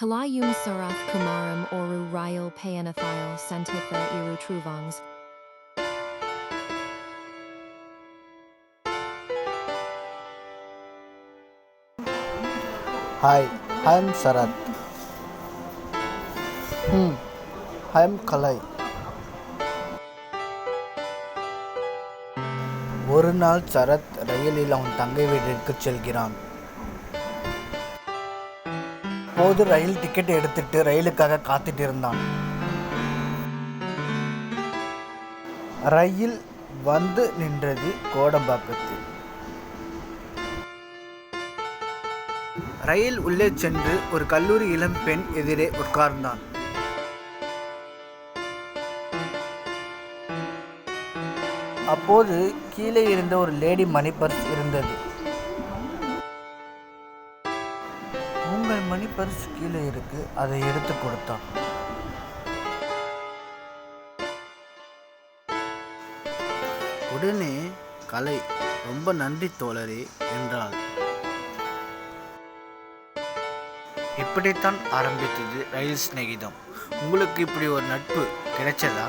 Kalayum Sarath Kumaram Oru Ryle Payanathile Santitha Iru Truvangs. Hi, I am Sarath. I am Kalai. ஒரு நாள் சரத் ரயிலில் அவன் தங்கை வீட்டிற்கு செல்கிறான். அப்போது ரயில் டிக்கெட் எடுத்துட்டு ரயிலுக்காக காத்துட்டு இருந்தான். ரயில் வந்து நின்றது கோடம்பாக்கத்தில். ரயில் உள்ளே சென்று ஒரு கல்லூரி இளம் பெண் எதிரே உட்கார்ந்தான். அப்போது கீழே இருந்த ஒரு லேடி மணி பர்ஸ் இருந்தது. உங்கள் மணி பர்ஸ் கீழே இருக்கு, அதை எடுத்து கொடுத்தான். உடனே கலை, ரொம்ப நன்றி தோழரே என்றாள். இப்படித்தான் ஆரம்பித்தது ரயில் சிநேகிதம். உங்களுக்கு இப்படி ஒரு நட்பு கிடைச்சதா?